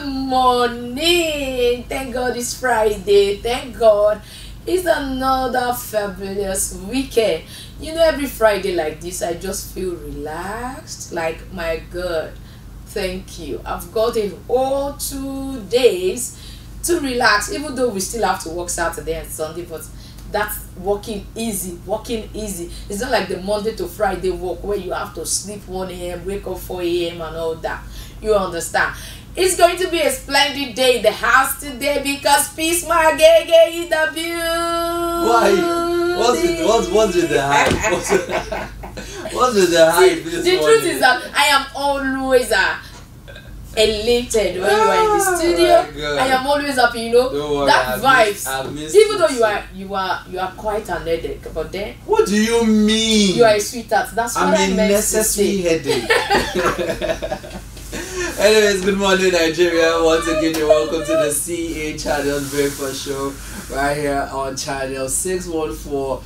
Good morning. Thank God it's Friday. Thank God it's another fabulous weekend. You know, every Friday like this, I just feel relaxed. Like, my God, thank you. I've gotten all 2 days to relax, even though we still have to work Saturday and Sunday, but that's working easy. It's not like the Monday to Friday work where you have to sleep 1 a.m., wake up 4 a.m. and all that. You understand? It's going to be a splendid day in the house today because Peace Magege in the building. Why? What's with the hype? What's with the hype? The truth is that I am always elated when you are in the studio. I am always happy, you know. Worry, that vibes. Even though you are quite an headache, but then what do you mean? You are a sweetheart. That's what I meant to say. Headache. Anyways, good morning, Nigeria. Once again, you're welcome to the CACTV Breakfast show right here on channel 614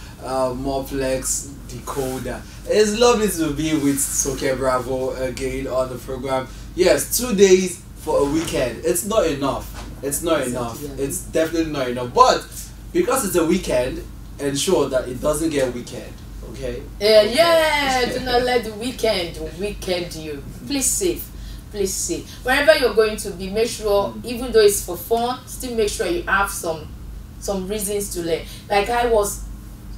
Morplex Decoder. It's lovely to be with Soke Bravo again on the program. Yes, 2 days for a weekend. It's not enough. It's not enough. It's definitely not enough. But because it's a weekend, ensure that it doesn't get weekend. Okay? Yeah. Do not let the weekend you. Please safe. Please see, wherever you're going to be, make sure, even though it's for fun, still make sure you have some reasons to learn. Like, I was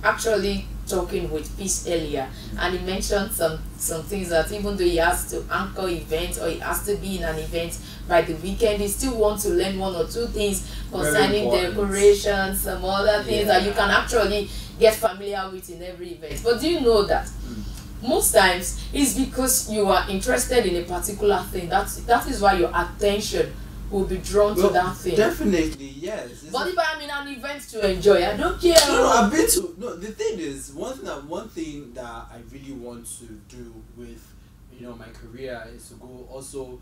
actually talking with Peace earlier, and he mentioned some things that even though he has to anchor events or he has to be in an event by the weekend, he still wants to learn 1 or 2 things concerning decorations, some other things that you can actually get familiar with in every event. But do you know that most times it's because you are interested in a particular thing. That is why your attention will be drawn to that thing. Definitely, yes. But if I'm in an event to enjoy, I don't care. No, I've been to. No, the thing is, one thing that I really want to do with, my career is to go also.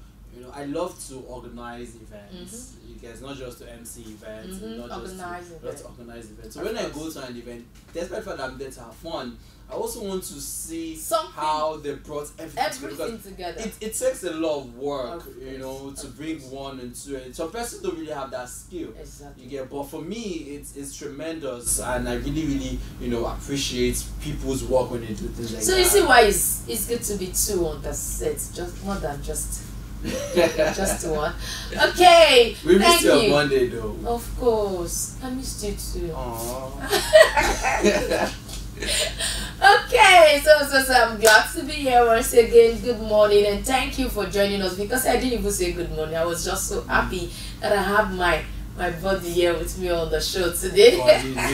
I love to organize events. You guys, not just to MC events, not just to organize events. So when I go to an event, despite the fact that I'm there to have fun, I also want to see how they brought everything together. It takes a lot of work, to bring 1 and 2. And some persons don't really have that skill. Exactly. You get, but for me, it's tremendous, and I really, appreciate people's work when they do things like that. So you see why it's good to be 2 on the set, just more than just. Just 1. Okay. We missed you on Monday though. Of course. I missed you too. Okay, so I'm glad to be here once again. Good morning, and thank you for joining us, because I didn't even say good morning. I was just so happy that I have my body here with me on the show today.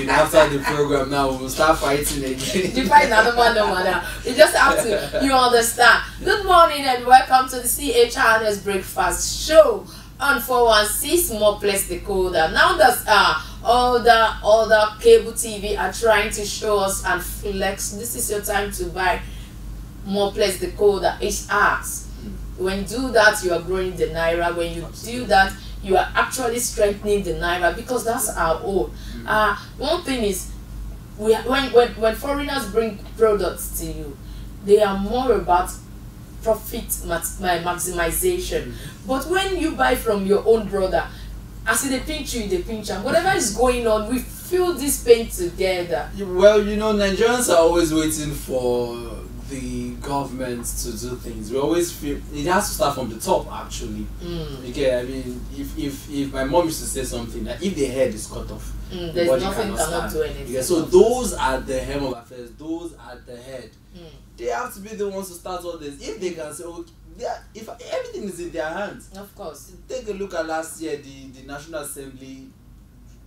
After the program now, we'll start fighting again. You fight another man. You just have to, you understand. Good morning and welcome to the CACTV Breakfast show on 416 Morplex Decoder. Now that all the cable TV are trying to show us and flex, this is your time to buy Morplex Decoder. It's ours. When you do that, you are growing the naira. When you do that, you are actually strengthening the naira, because that's our own. One thing is, when foreigners bring products to you, they are more about profit maximization. But when you buy from your own brother, as they pinch you, they pinch them. Whatever is going on, we feel this pain together. Well, Nigerians are always waiting for the government to do things. We always feel it has to start from the top, actually. Okay, I mean, if my mom used to say something that if the head is cut off, there's nothing cannot do anything. Yeah, so those are the hem of affairs, those are the head. They have to be the ones to start all this. If they can say, okay, if everything is in their hands. Of course. Take a look at last year, the National Assembly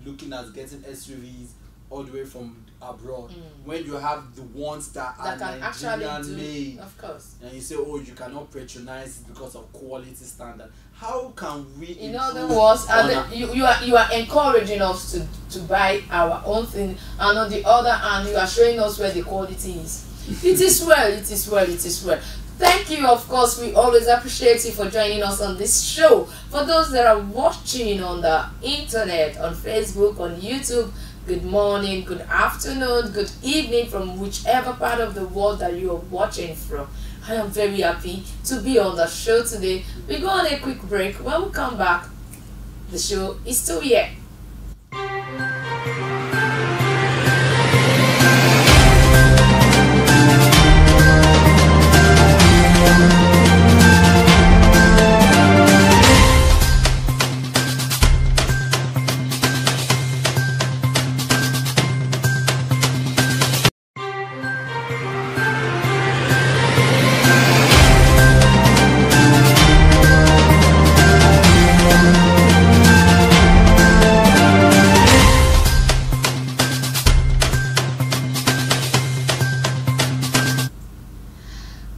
looking at getting SUVs all the way from abroad, when you have the ones that are Nigerian made, of course, and you say, oh, you cannot patronize it because of quality standard. How can we? In other words, you are encouraging us to buy our own thing, and on the other hand, you are showing us where the quality is. It is well. It is well. It is well. Thank you, of course. We always appreciate you for joining us on this show. For those that are watching on the internet, on Facebook, on YouTube, good morning, good afternoon, good evening from whichever part of the world that you are watching from. I am very happy to be on the show today. We go on a quick break. When we come back, the show is still here.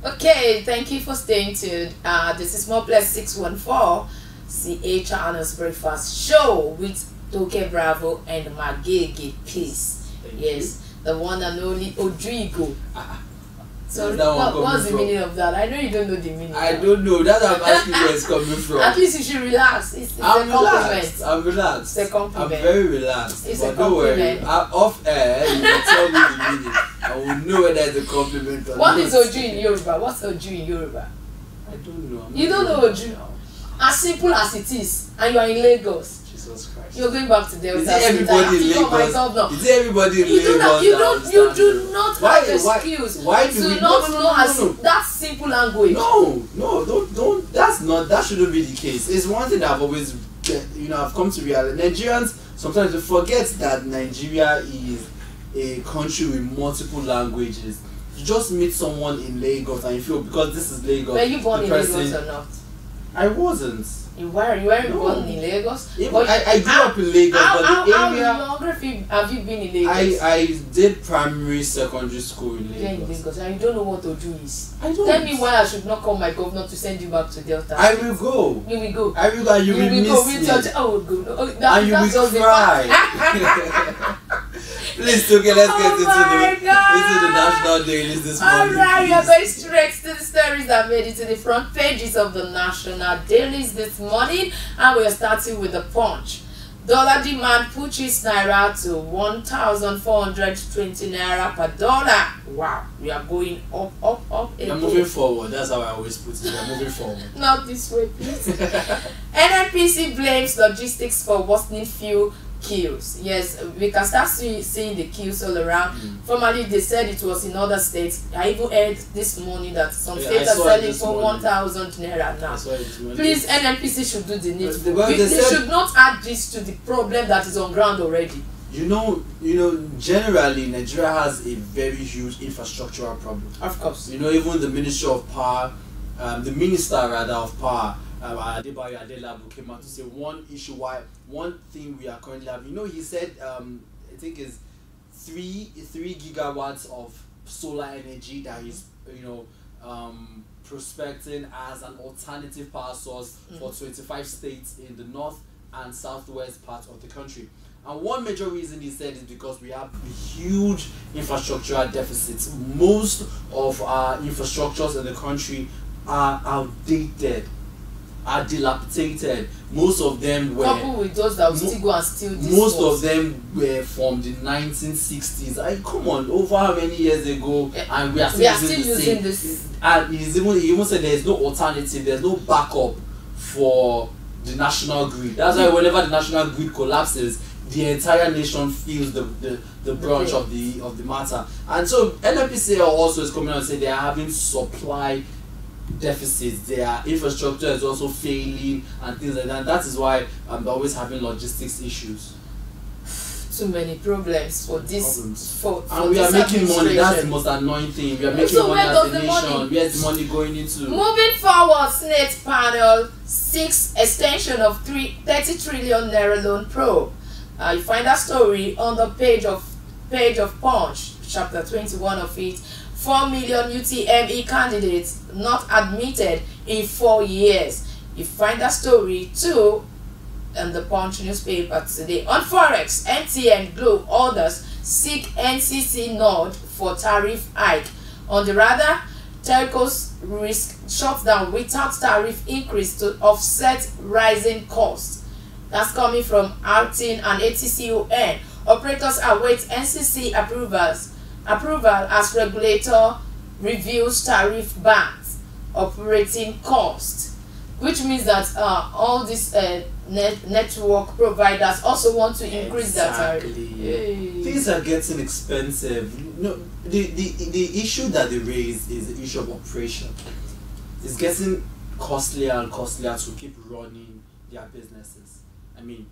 Okay, thank you for staying tuned. This is More Plus 614 CACTV Breakfast Show with Toke Bravo and Magege Peace. Yes, the one and only Odrigo. So what's the meaning of that? I know you don't know the meaning. I don't know. That's what I'm asking where it's coming from. At least you should relax. It's a compliment. I'm relaxed. It's a compliment. I'm very relaxed. It's but a don't worry. compliment. Off air, you can tell me the meaning. I will know whether it's a compliment or not. What is Oju in Yoruba? What's Oju in Yoruba? I don't know. You don't know Oju? As simple as it is, and you are in Lagos. Jesus Christ. You're going back to Delta. Is it everybody in Lagos? Is it everybody in Lagos? You do not have excuse to not know as that simple language. No, don't. That shouldn't be the case. It's one thing that I've always, I've come to realize. Nigerians sometimes they forget that Nigeria is a country with multiple languages. You just meet someone in Lagos and you feel, because this is Lagos. Were you born in Lagos or not? I wasn't. You weren't born in Lagos? I grew up in Lagos, but the area... How long have you been in Lagos? I did primary, secondary school in Lagos. You're in Lagos and you don't know what Oju is. I don't. Tell me why I should not call my governor to send you back to Delta. I will go. You will go. I will go and you will miss me. I will go. And you will cry. Please, okay, let's get into the national dailies this morning. Alright, we are going straight to the stories that made it to the front pages of the national dailies this morning, and we are starting with the Punch. Dollar demand pushes naira to 1,420 naira per dollar. Wow, we are going up. You're moving forward. That's how I always put it. You're moving forward. Not this way, please. NNPC blames logistics for worsening fuel queues. Yes, we can start seeing the queues all around. Formerly, they said it was in other states. I even heard this morning that some states are selling for 1,000 naira now. Please, NNPC should do the needful. They should not add this to the problem that is on ground already. You know, generally Nigeria has a very huge infrastructural problem. Of course. Even the Ministry of Power, the Minister rather of Power, Adebayo Adelabu, came out to say one thing we are currently having. He said I think is 3 gigawatts of solar energy that is prospecting as an alternative power source for 25 states in the north and southwest part of the country. And one major reason he said is because we have huge infrastructural deficits. Most of our infrastructures in the country are outdated, are dilapidated. Most of them were coupled with those that will still go and steal this. Most of them were from the 1960s. Come on, over how many years ago, and we are still using this. And he even said there is no alternative, there's no backup for the national grid. That's why whenever the national grid collapses, the entire nation feels the brunt of the matter. And so NNPC also is coming out and saying they are having supply deficits, their infrastructure is also failing and things like that. That is why they're always having logistics issues. Too many problems for this. And we are making money. That's the most annoying thing. We are making money as a nation. Where's the money going into? Moving forward, Senate panel seeks extension of 30 trillion naira loan probe. You find that story on the page of Punch, chapter 21 of it. 4 million UTME candidates not admitted in 4 years. You find that story too in the Punch newspaper today. On Forex, MTN, Globe, others seek NCC nod for tariff hike. On the radar, telcos risk shutdown without tariff increase to offset rising costs. That's coming from Altin and ATCON. Operators await NCC approval as regulator reviews tariff bands. operating cost, which means that all these network providers also want to increase that. Things are getting expensive. No, the issue that they raise is the issue of operation. It's getting costlier and costlier to keep running their businesses. I mean,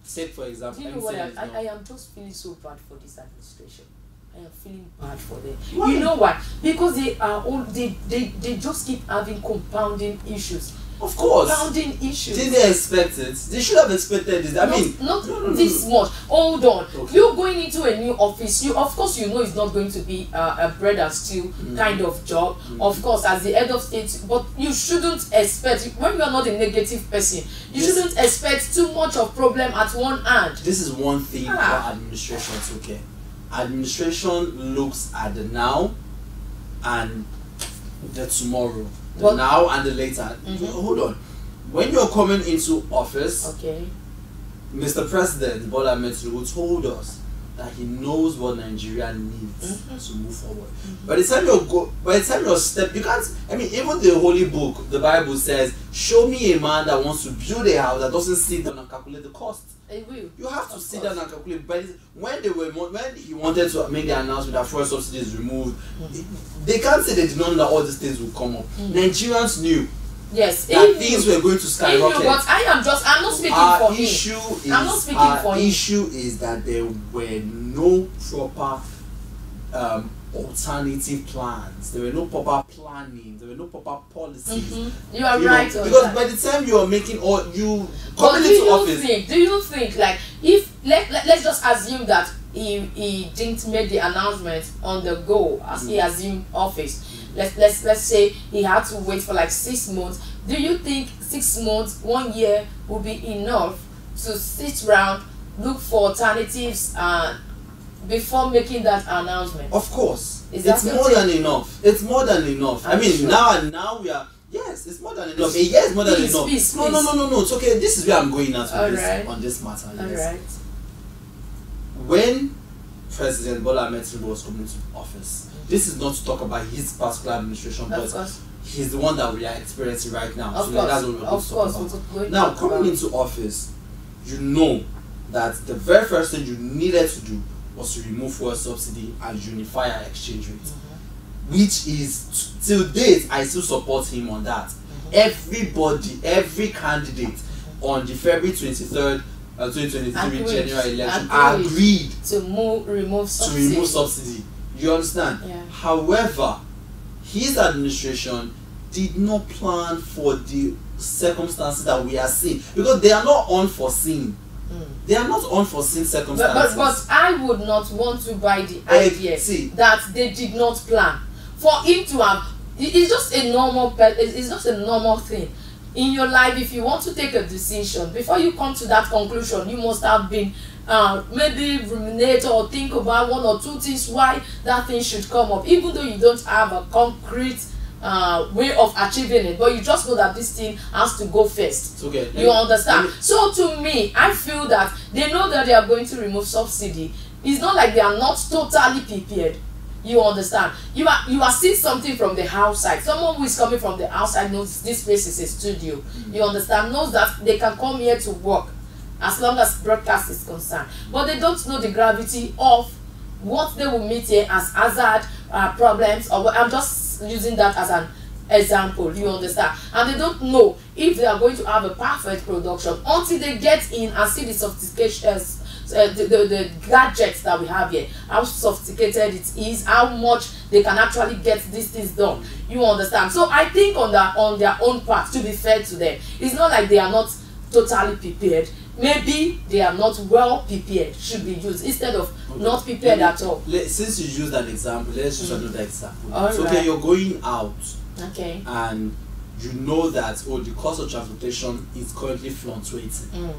say for example, you know what? I am just feeling so bad for this administration. I am feeling bad for them. Why? You know why? Because they are all they just keep having compounding issues. Of course. Compounding issues. Didn't they expect it? They should have expected this. Not this much. Hold on. Okay. You're going into a new office. You of course you know it's not going to be a bread and stew kind of job. Of course, as the head of state, but you shouldn't expect, when you are not a negative person, you shouldn't expect too much of problem at one hand. This is one thing about administration. Okay, administration looks at the now and the tomorrow. The now and the later. Hold on. When you're coming into office, okay, Mr. President Bola Ahmed Tinubu told us that he knows what Nigeria needs to move forward. By the time you step, you can't. I mean, even the Holy Book, the Bible says, "Show me a man that wants to build a house that doesn't sit down and calculate the cost." It will. You have to sit down and calculate. But when he wanted to make the announcement that fuel subsidy is removed, they can't say they did not know that all these things will come up. Nigerians knew. Yes, that things were going to skyrocket. But I'm not speaking for him. I'm not speaking for him. Our issue is that there were no proper alternative plans. There were no proper planning. There were no proper policies. You are right. Because by the time you are making coming into office, do you think like if let's just assume that he didn't make the announcement on the go as he assumed office. Let's say he had to wait for like 6 months. Do you think 6 months, 1 year will be enough to sit around, look for alternatives before making that announcement? Of course. It's more than enough. It's more than enough. I mean, sure. now we are. Yes, it's more than enough. A year is more than enough. Please. No. It's okay. This is where I'm going at on this matter. All right. When President Bola Ahmed Tinubu was coming into office, this is not to talk about his particular administration, but he's the one that we are experiencing right now. That's what we're going to talk about. Now, coming into office, you know that the very first thing you needed to do was to remove fuel subsidy and unify our exchange rate, which is, till date, I still support him on that. Everybody, every candidate on the February 23rd, 2023 general election agreed to remove subsidy. You understand? Yeah. However, his administration did not plan for the circumstances that we are seeing, because they are not unforeseen. They are not unforeseen circumstances. But I would not want to buy the idea that they did not plan. For him to have, it's just a normal thing in your life. If you want to take a decision, before you come to that conclusion, you must have been maybe ruminate or think about 1 or 2 things why that thing should come up, even though you don't have a concrete way of achieving it, but you just know that this thing has to go first. Okay. You understand? So to me, I feel that they know that they are going to remove subsidy. It's not like they are not totally prepared. You understand? You are seeing something from the outside. Someone who is coming from the outside knows this place is a studio. You understand? Knows that they can come here to work as long as broadcast is concerned. But they don't know the gravity of what they will meet here as hazard problems. Or I'm just using that as an example. You understand? And they don't know if they are going to have a perfect production until they get in and see the sophistication. The gadgets that we have here, how sophisticated it is, how much they can actually get these things done. You understand? So I think on their own part, to be fair to them, it's not like they are not totally prepared. Maybe they are not well prepared, should be used instead of not prepared at all. Since you used an example, let's use another example. So okay, you're going out, okay, and you know that the cost of transportation is currently fluctuating.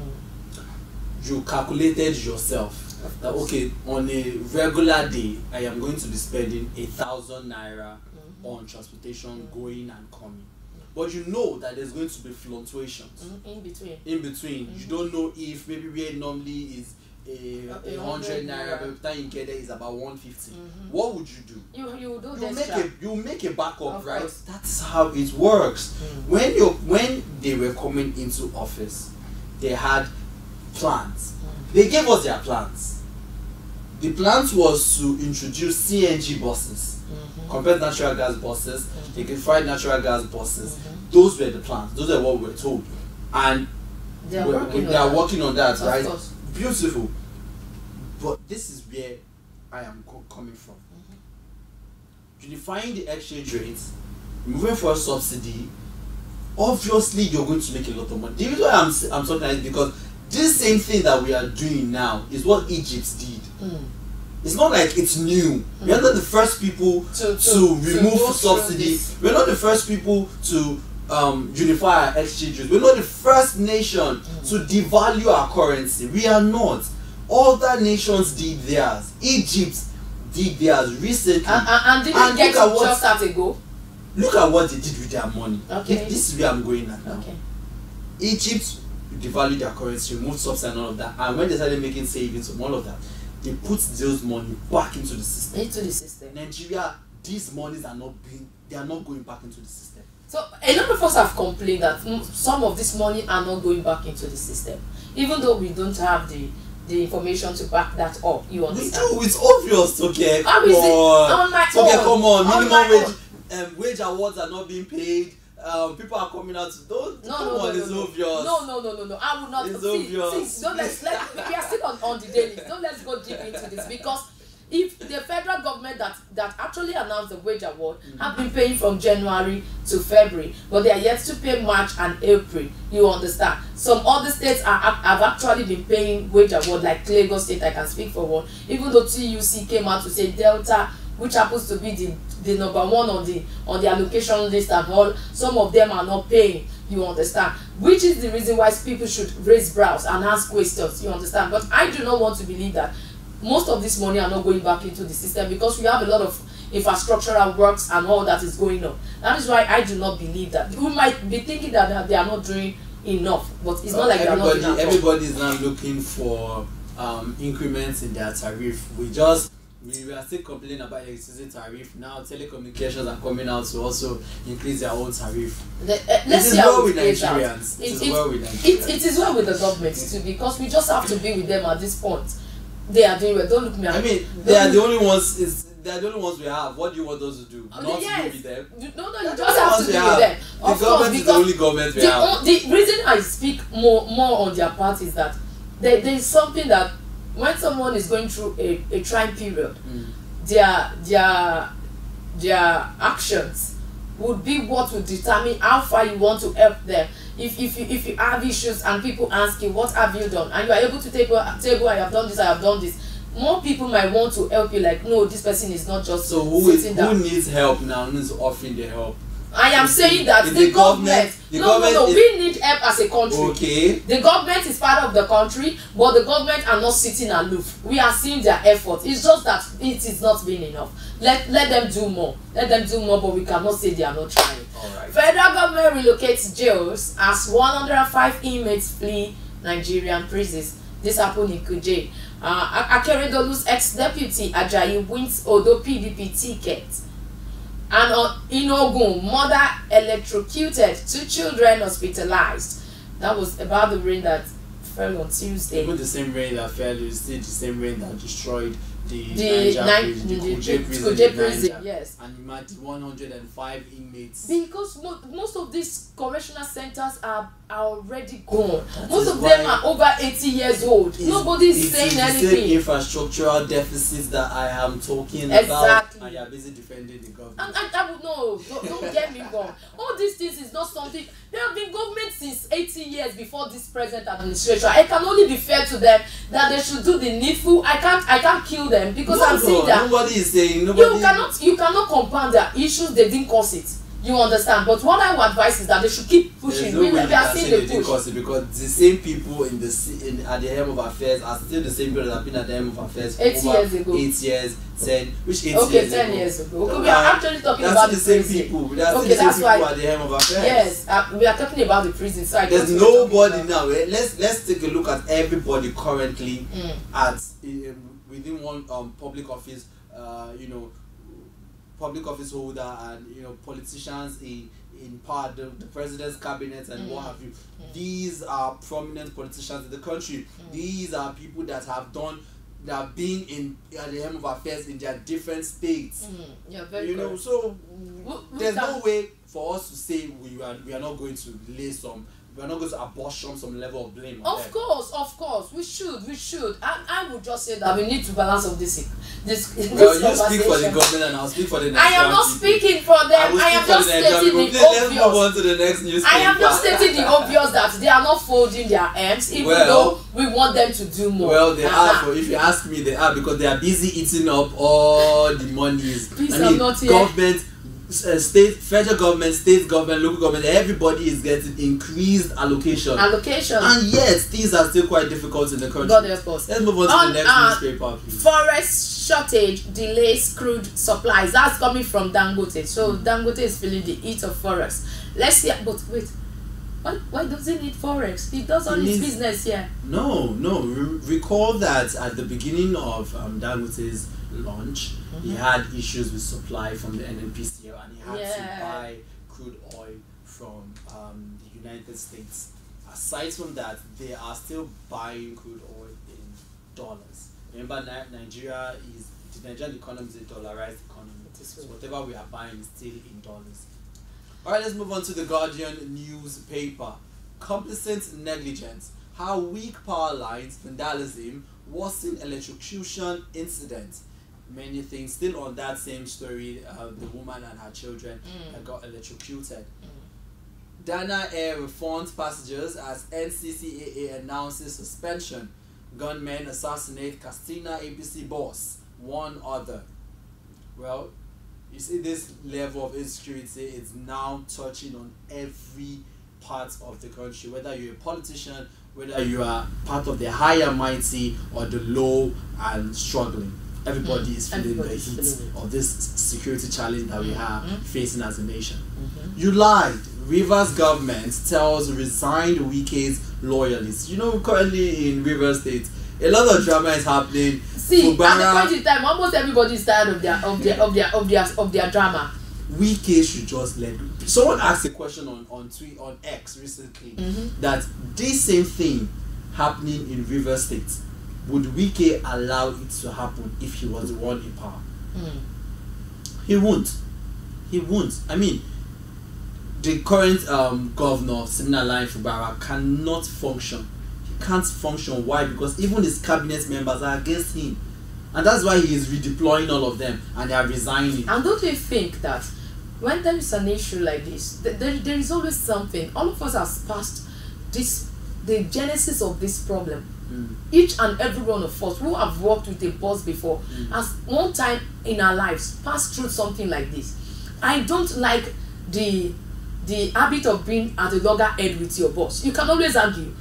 You calculated yourself that okay, on a regular day I am going to be spending 1,000 naira on transportation going and coming, but you know that there's going to be fluctuations in between. You don't know if maybe where it normally is 100 naira, by the time you get there is about 150. What would you do? You make a backup, right? Course. That's how it works. When they were coming into office, they had plans. They gave us their plans. The plans was to introduce CNG buses, compared to natural gas buses, liquefied natural gas buses. Those were the plans. Those are what we were told, and they are working on that, right? Course. Beautiful. But this is where I am coming from. Unifying the exchange rates, moving for a subsidy. Obviously, you're going to make a lot of money. The reason why I'm talking is because this same thing that we are doing now is what Egypt did. It's not like it's new. We are not the first people to remove subsidy. We're not the first people to unify our exchange rates. We're not the first nation to devalue our currency. We are not. Other nations did theirs. Egypt did theirs recently. And didn't get it just at a go. Look at what they did with their money. Okay. This is where I'm going at now. Okay. Egypt devalued their currency, removed subsidy and all of that. And when they started making savings from all of that, they put those money back into the system. Nigeria, these monies are not going back into the system. So a lot of us have complained that some of this money are not going back into the system, even though we don't have the information to back that up. You understand? We do. It's obvious. Okay. How is it on my own? Okay, come on. Minimum wage awards are not being paid. People are coming out to those. No, it's obvious. No. I would not. It's obvious. See, we are still on the daily. Don't let's go deep into this, because if the federal government that actually announced the wage award have been paying from January to February, but they are yet to pay March and April, you understand? Some other states have actually been paying wage award, like Lagos State, I can speak for one, even though TUC came out to say Delta, which happens to be the number one on the allocation list and all, some of them are not paying, you understand? Which is the reason why people should raise brows and ask questions, you understand? But I do not want to believe that most of this money are not going back into the system, because we have a lot of infrastructural works and all that is going on. That is why I do not believe that. We might be thinking that they are not doing enough, but it's not like they are not doing enough. Everybody is now looking for increments in their tariff. We are still complaining about electricity tariff. Now telecommunications are coming out to also increase their own tariff. Let's see how it plays out. It is well with the government too, because we just have to be with them at this point. They are doing well. Don't look me at me. They are the only ones. They are the only ones we have. What do you want us to do? Not to be with them. No, you just have to be with them. The government is the only government we have. The reason I speak more on their part is that there is something that when someone is going through a trying period, their actions would be what would determine how far you want to help them. If you have issues and people ask you, what have you done, and you are able to take I have done this, more people might want to help you. Like, no, this person is not just sitting down. Who needs help now? Who is offering the help? I am saying that the government. No, we need help as a country. Okay. The government is part of the country, but the government are not sitting aloof. We are seeing their effort. It's just that it is not being enough. Let them do more. Let them do more, but we cannot say they are not trying. Alright. Federal government relocates jails as 105 inmates flee Nigerian prisons. This happened in Kuje. Akeredolu's ex-deputy Ajayi wins Odo PDP ticket. And in Ogun, mother electrocuted, 2 children hospitalized. That was about the rain that fell on Tuesday. Even the same rain that fell is still the same rain that destroyed the Kuje prison, yes. And you might 105 inmates. Because most of these correctional centers are already gone. Most of them are over 80 years old. Nobody is saying anything. It's the same infrastructural deficits that I am talking about. And you are busy defending the government. And I would know. Don't get me wrong. All these things is not something. There have been governments since 80 years before this present administration. I can only be fair to them that they should do the needful. I can't kill them because I'm saying that nobody is saying you cannot compound their issues. They didn't cause it. You understand? But what I would advise is that they should keep pushing. There's no way We are seeing the push. because the same people at the helm of affairs are still the same people that have been at the helm of affairs for 8 years ago. 8 years, 10, which 8 okay, years 10 ago. years ago. Okay, we are actually talking about the the same prison. people. That's Okay, the same that's people why. at the helm of affairs. Yes, we are talking about the prison. So there's nobody now. Let's take a look at everybody currently at within one public office. Public office holder and politicians in power, the president's cabinet and what have you. These are prominent politicians in the country. These are people that have been at the helm of affairs in their different states. Yeah, very correct. So there's no way for us to say we are not going to lay some. We are not going to apportion some level of blame on them. Of course, we should. I would just say that we need to balance of this well, you speak for the government and I'll speak for the Nigerian I am not speaking for them. I am just stating the obvious. Let's move on to the next newspaper. I am just stating the obvious that they are not folding their arms, even though we want them to do more. Well, they are. If you ask me, they are, because they are busy eating up all the monies. Government, federal government, state government, local government, everybody is getting increased allocation. And yet things are still quite difficult in the country. God help us. Let's move on to the next newspaper, please. Forest shortage delays crude supplies. That's coming from Dangote. So Dangote is feeling the heat of forest. Let's see. But wait, why does he need forest? He does all his business here. No. Recall that at the beginning of Dangote's launch, he had issues with supply from the NNPCL, and he had to buy crude oil from the United States. Aside from that, they are still buying crude oil in dollars. Remember, the Nigerian economy is a dollarized economy. So whatever we are buying is still in dollars. Alright, let's move on to the Guardian newspaper. Complicit negligence. How weak power lines, vandalism, worsen electrocution incident. Many things still on that same story. The woman and her children got electrocuted. Dana Air refunds passengers as NCCAA announces suspension. Gunmen assassinate Castina ABC boss. One other. Well, you see, this level of insecurity is now touching on every part of the country, whether you're a politician, whether you are part of the high and mighty or the low and struggling. Everybody is feeling the heat of this security challenge that we are facing as a nation. You lied. Rivers government tells resigned Wike's loyalists. Currently in Rivers State, a lot of drama is happening. See, at the point in time, almost everybody is tired of their drama. Wike should just let go. Someone asked a question on X recently that this same thing happening in Rivers State, would Wike allow it to happen if he was the one in power? He won't. I mean, the current governor, Siminalayi Fubara, cannot function. He can't function. Why? Because even his cabinet members are against him. And that's why he is redeploying all of them and they are resigning. And don't you think that when there is an issue like this, there is always something. All of us have passed the genesis of this problem. Each and every one of us who have worked with a boss before has one time in our lives passed through something like this. I don't like the habit of being at a loggerhead with your boss. You can always argue.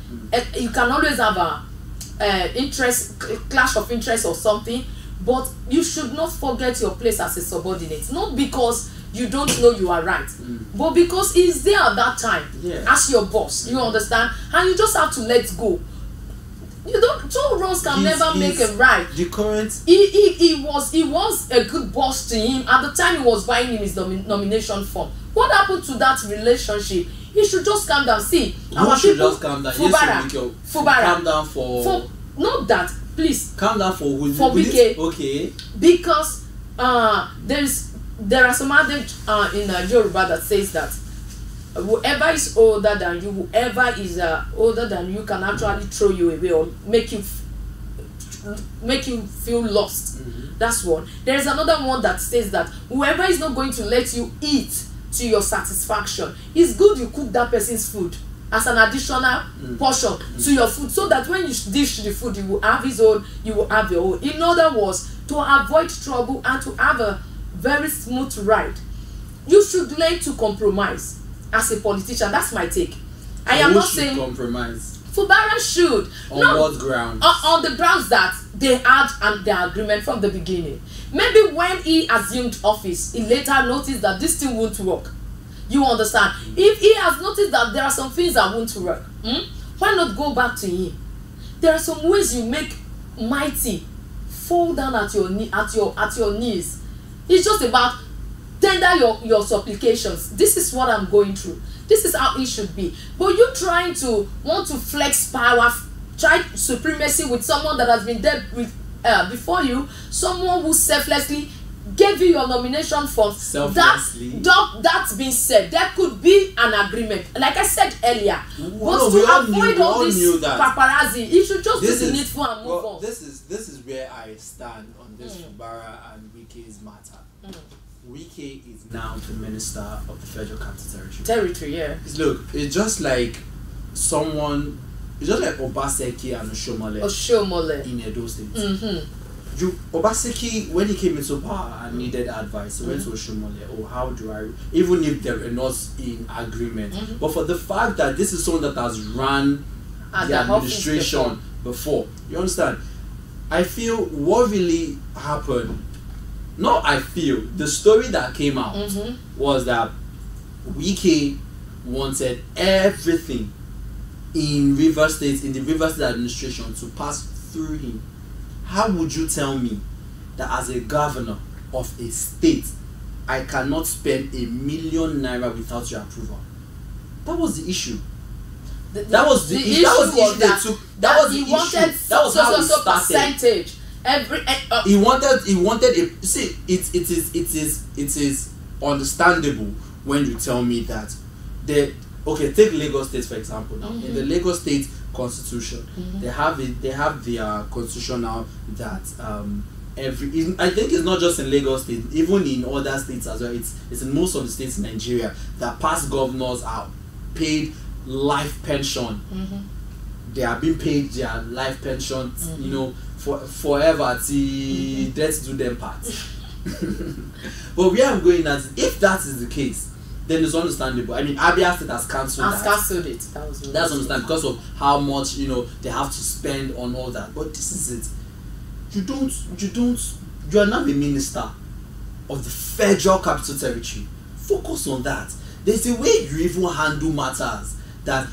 You can always have a clash of interest or something, but you should not forget your place as a subordinate. Not because you don't know you are right, but because he's there at that time as your boss. You understand? And you just have to let go. You don't. Two wrongs can never make a right. The current. He was a good boss to him at the time he was buying him his nomination form. What happened to that relationship? He should just calm down. See, our people just calm down. Fubara. Calm down for not that, please. Calm down for who? For Wike. Okay. Because there are some adage in Yoruba that says that whoever is older than you, whoever is older than you, can actually throw you away or make you feel lost. That's one. There is another one that says that whoever is not going to let you eat to your satisfaction, it's good you cook that person's food as an additional portion to your food, so that when you dish the food, you will have his own, you will have your own. In other words, to avoid trouble and to have a very smooth ride. you should learn to compromise as a politician. That's my take. I am not saying compromise. Fubara should. On what grounds? On the grounds that they had their agreement from the beginning. Maybe when he assumed office, he later noticed that this thing won't work. You understand? If he has noticed that there are some things that won't work, why not go back to him? There are some ways you make mighty fall down at your knees. It's just about tender your supplications. This is what I'm going through. This is how it should be. But you trying to want to flex power, try supremacy with someone that has been there with before you, someone who selflessly gave you your nomination for selflessly. That's been said. There could be an agreement, like I said earlier. But to avoid all this paparazzi, you should just do the needful and move on. This is where I stand on this Fubara and Wike's matter. Wike is now the Minister of the Federal Capital Territory. Yeah. Look, it's just like someone. It's just like Obaseki and Oshomole in Edo State. Obaseki, when he came into power and needed advice, he went to Oshomole. How do I, even if they were not in agreement, but for the fact that this is someone that has run the administration before, you understand? I feel what really happened. No, I feel the story that came out was that Wike wanted everything in Rivers State, in the Rivers State administration, to pass through him. How would you tell me that as a governor of a state, I cannot spend ₦1 million without your approval? That was the issue. That was the issue. That was the issue. That was how it started. Percentage. He wanted a, see, it is understandable when you tell me that okay, take Lagos State for example now. In the Lagos State Constitution, they have their constitution now that I think it's not just in Lagos State, even in other states as well. It's in most of the states in Nigeria that past governors are paid life pension. They are being paid their life pension, you know, forever till death do them part. But where I'm going at, if that is the case, then it's understandable. I mean, Abia State has cancelled that. Cancelled it. That's understandable because of how much, you know, they have to spend on all that. But this is it. You are not a minister of the Federal Capital Territory. Focus on that. There's a way you even handle matters that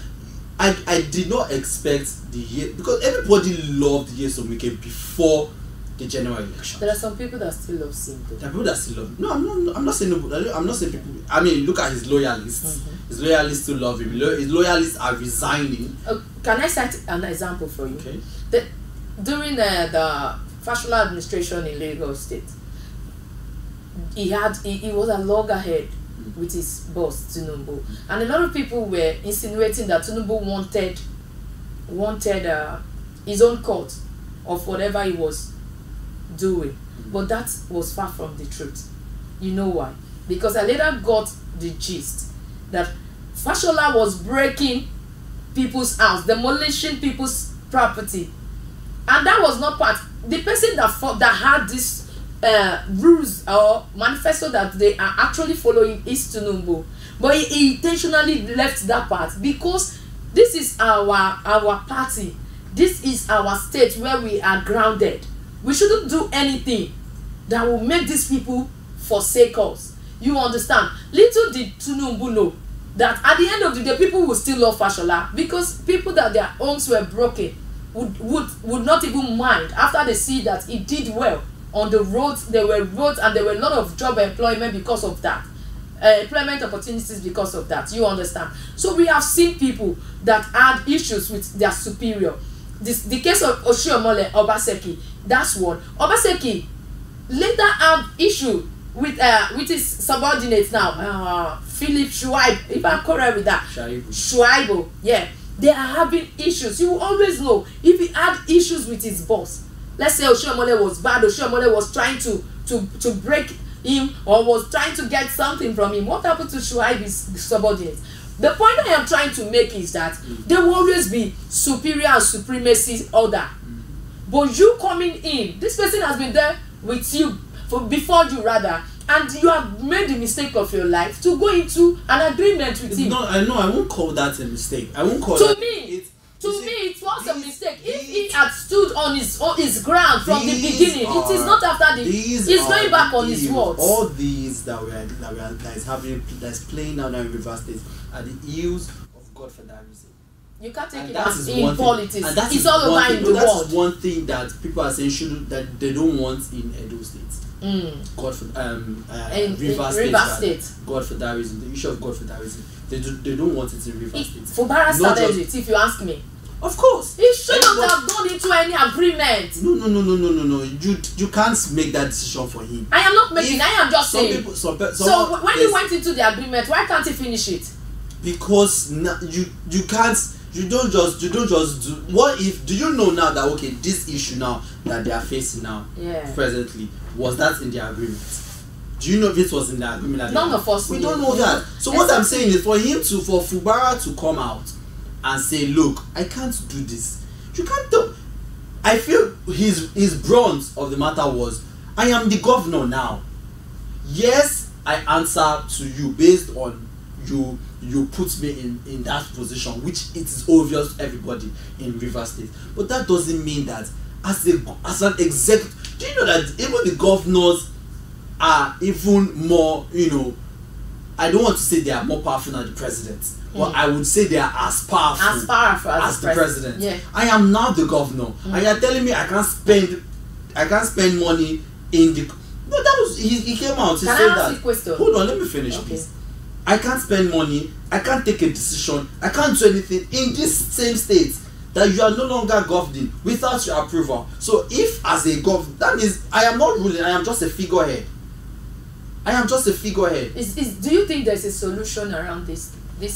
I did not expect the year, because everybody loved Yesom Wike before the general election. There are some people that still love him. There are people that still love him. No, I'm not saying people. I mean, look at his loyalists. His loyalists still love him. His loyalists are resigning. Can I cite an example for you? Okay. During the Fashola administration in Lagos State, he was a loggerhead with his boss Tinubu, and a lot of people were insinuating that Tinubu wanted his own court of whatever he was doing, but that was far from the truth. You know why? Because I later got the gist that Fashola was breaking people's house, demolishing people's property, and that was not part. The person that had this rules or manifesto that they are actually following is Tinubu, but he intentionally left that part because this is our party, this is our state where we are grounded. We shouldn't do anything that will make these people forsake us. You understand? Little did Tinubu know that at the end of the day, people will still love Fashola, because people that their homes were broken would not even mind after they see that he did well on the roads. There were roads and there were a lot of job employment because of that, employment opportunities because of that. You understand? So we have seen people that had issues with their superior. The case of Oshiomhole Obaseki, that's one. Obaseki later had issue with his subordinates now, Philip Shuaib, if I'm correct with that. Shuaibu, yeah. They are having issues. You will always know if he had issues with his boss. Let's say Oshiomhole was bad, Oshiomhole was trying to break him or was trying to get something from him. What happened to Shuaib's subordinates? The point I am trying to make is that there will always be superior and supremacy order. But you coming in, this person has been there with you before you rather, and you have made the mistake of your life to go into an agreement with him. No, I won't call that a mistake. I won't call to that. Me, it was a mistake. If he had stood on his ground from the beginning, it is not after he's going back on his words. All these that is playing out now in Rivers State are the ills of Godfatherism. You can't take it as in politics. It's all over in the world. That's one thing that people are saying that they don't want in Edo State. Rivers State. Godfatherism, the issue of Godfatherism. They don't want it in Rivers State. Fubara started it, if you ask me. Of course. He shouldn't have gone into any agreement. No. You can't make that decision for him. I am not making. I am just saying. So when he went into the agreement, why can't he finish it? Because you can't. You don't just do. What if? Do you know now that this issue now that they are facing now, presently, was that in the agreement? Do you know if it was in the agreement? None of us. We don't know that. So what I'm saying is for Fubara to come out and say, look, I can't do this. You can't do. I feel his brunt of the matter was, I am the governor now. Yes, I answer to you based on you put me in that position, which it is obvious to everybody in Rivers State. But that doesn't mean that as an executive, do you know that even the governors are even more, I don't want to say they are more powerful than the president, but I would say they are as powerful as the president. Yeah. I am now the governor, and you are telling me I can't spend money in the. No, that was he came out. He said that. Hold on, let me finish, please. I can't spend money. I can't take a decision. I can't do anything in this same state that you are no longer governing without your approval. So if as a governor, that means I am not ruling. I am just a figurehead. Do you think there's a solution around this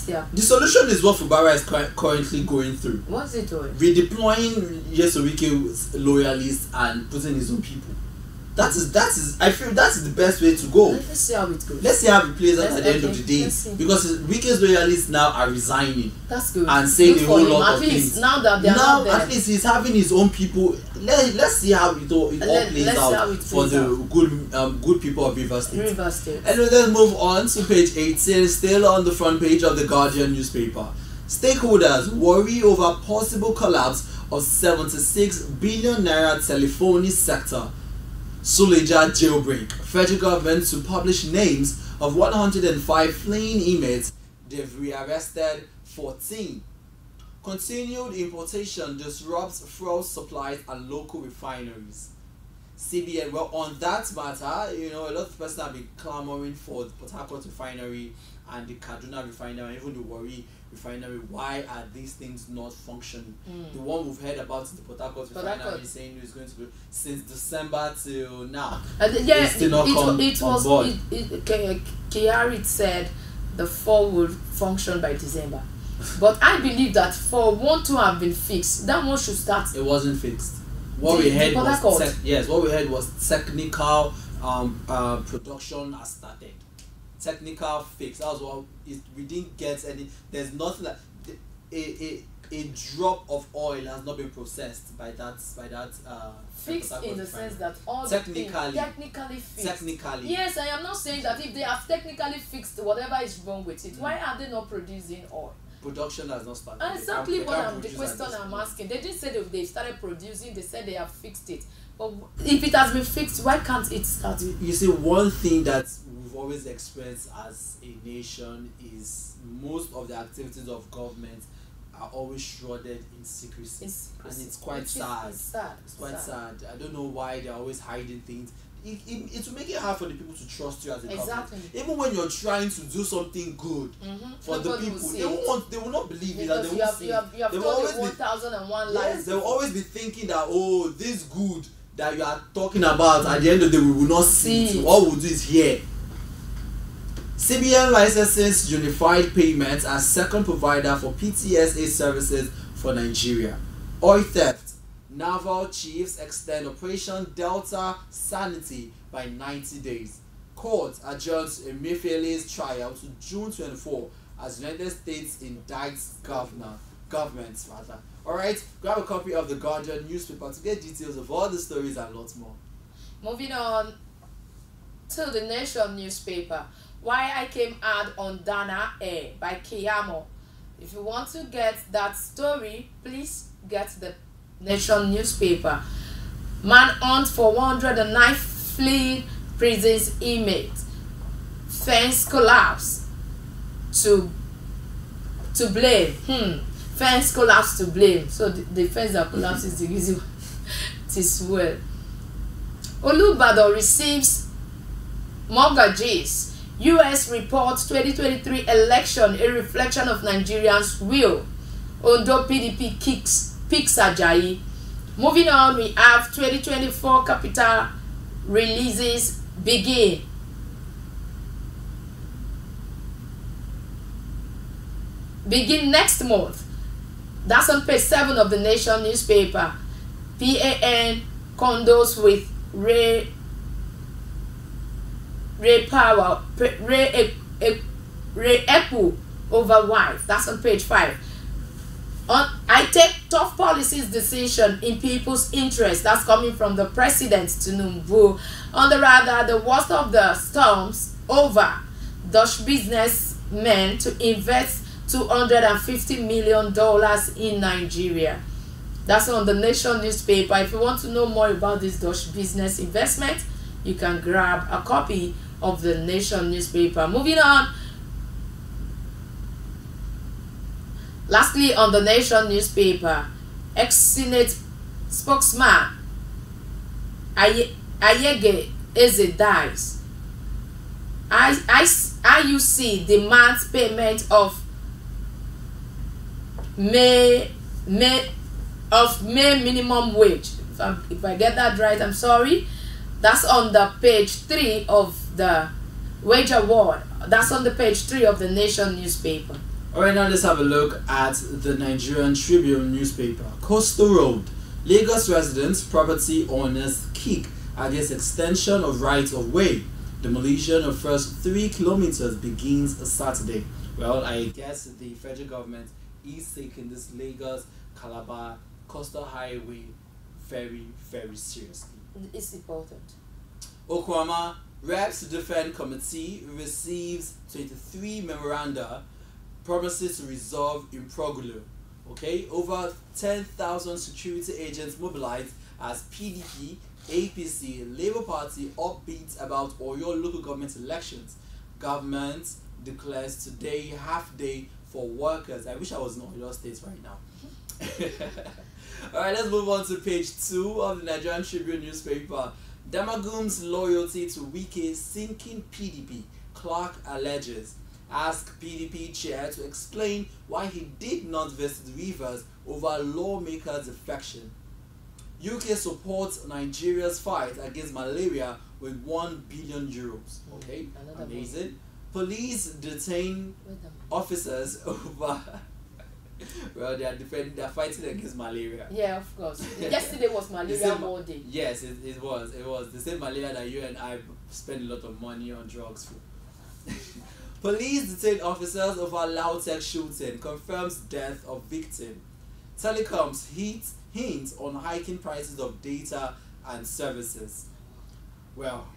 year? The solution is what Fubara is currently going through. What's it doing? Redeploying Yesorike's loyalists and putting his own people. That is. I feel that is the best way to go. Let's see how it goes. Let's see how it plays out at the end of the day. Because Wike's loyalists now are resigning. That's good. And saying a whole lot of things. Now that they are not there. At least he's having his own people. Let's see how it all plays out for the good people of Rivers State. And let's move on to page 18, still on the front page of the Guardian newspaper. Stakeholders worry over possible collapse of 76 billion naira telephony sector. Suleja jailbreak. Federal government to publish names of 105 fleeing inmates. They've rearrested 14. Continued importation disrupts fuel supplies and local refineries. CBN, well, on that matter, a lot of persons have been clamoring for the Port Harcourt refinery and the Kaduna refinery, and even the Warri refinery. Why are these things not functioning? The one we've heard about is the Port Harcourt refinery saying it's going to be since December till now. Kiari said the 4 would function by December. But I believe that for one to have been fixed, that one should start. It wasn't fixed. What we heard was technical production has started. Technical fix. That was what we didn't get any. There's nothing like a drop of oil has not been processed by that fixed in the sense that all technically fixed. Technically. Yes, I am not saying that if they have technically fixed whatever is wrong with it, why are they not producing oil? Production has not started. Exactly the question I'm asking. They didn't say they started producing, they said they have fixed it. But if it has been fixed, why can't it start? You see, one thing that we've always experienced as a nation is most of the activities of government are always shrouded in secrecy. And it's quite sad. It's quite sad. I don't know why they're always hiding things. It will make it hard for the people to trust you as a government. Even when you're trying to do something good for the people, they will not believe it. They will see it. You have told 1,001 lies. They will always be thinking that, oh, this good that you are talking about, at the end of the day we will not see it. All we'll do is hear. CBN licenses unified payments as second provider for PTSA services for Nigeria. Oil theft. Naval chiefs extend Operation Delta Sanity by 90 days. Court adjourns Emefiele's trial to June 24 as United States indicts governments. Alright, grab a copy of the Guardian newspaper to get details of all the stories and lots more. Moving on. to the Nation newspaper. Why I Came Hard on Dana Air by Kiyamo. If you want to get that story, please get the Nation newspaper. Manhunt for 109 fleeing prison's inmates. Fence collapse to blame. Fence collapse to blame. So the fence that collapses is the reason it is well. Olubadan receives mortgages. US reports 2023 election a reflection of Nigerians' will. Ondo PDP picks Ajayi. Moving on, we have 2024 capital releases begin. Begin next month. That's on page 7 of the Nation newspaper. PAN condos with Ray Epu over wife. That's on page 5. I take tough policies decision in people's interest. That's coming from the president Tinubu. On the rather, the worst of the storms over. Dutch businessmen to invest $250 million in Nigeria. That's on the Nation newspaper. If you want to know more about this Dutch business investment, you can grab a copy of the Nation newspaper. Moving on. Lastly, on the Nation newspaper, ex-Senate spokesman Ayege Eze dies. IUC demands payment of May minimum wage. If I get that right, I'm sorry. That's on the page 3 of the wage award. That's on the page 3 of the Nation newspaper. Alright, now let's have a look at the Nigerian Tribune newspaper. Coastal Road. Lagos residents, property owners kick against extension of right of way. Demolition of first 3 kilometers begins Saturday. Well, I guess the federal government is taking this Lagos Calabar coastal highway very, very seriously. It's important. Okwama Reps Defense Committee receives 23 memoranda promises to resolve imbroglio. Okay, over 10,000 security agents mobilized as PDP, APC, Labour Party upbeat about Oyo local government elections. Government declares today half day for workers. I wish I was in Oyo State right now. Alright, let's move on to page 2 of the Nigerian Tribune newspaper. Damagum's loyalty to Wike sinking PDP. Clark alleges. Ask PDP chair to explain why he did not visit Rivers over lawmakers' defection. UK supports Nigeria's fight against malaria with €1 billion. Okay, amazing. Police detain officers over. Well, they are fighting against malaria. Yeah, of course. Yesterday was malaria all day. Yes, it was. It was the same malaria that you and I spend a lot of money on drugs for. Police detain officers over Lautech shooting. Confirms death of victim. Telecoms hints on hiking prices of data and services. Well,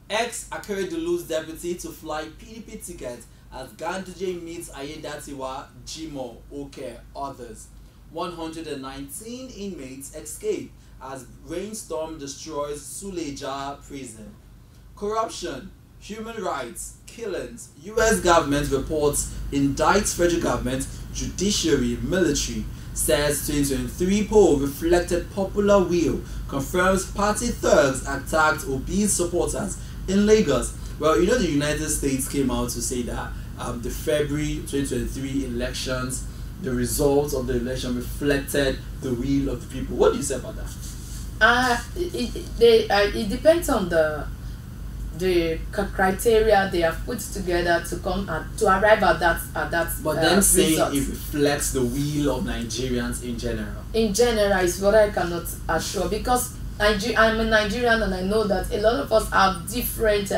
ex-Akeredolu's deputy to fly PDP ticket as Ganduje meets Ayedatiwa, Jimo, Oke, others. 119 inmates escape as rainstorm destroys Suleja prison. Corruption, human rights, killings, US government reports indicts federal government, judiciary, military, says 2023 poll reflected popular will, confirms party thugs attacked Obi's supporters in Lagos. Well, you know the United States came out to say that the February 2023 elections, the results of the election reflected the will of the people. What do you say about that? It depends on the criteria they have put together to come to arrive at that. But them saying result. It reflects the will of Nigerians in general. In general, is what I cannot assure, because I'm a Nigerian and I know that a lot of us have different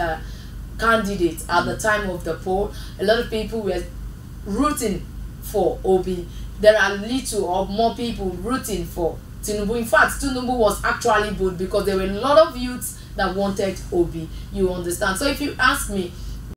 candidates at the time of the poll. A lot of people were rooting for Obi. There are little or more people rooting for Tinubu. In fact, Tinubu was actually good because there were a lot of youths that wanted Obi. You understand? So if you ask me,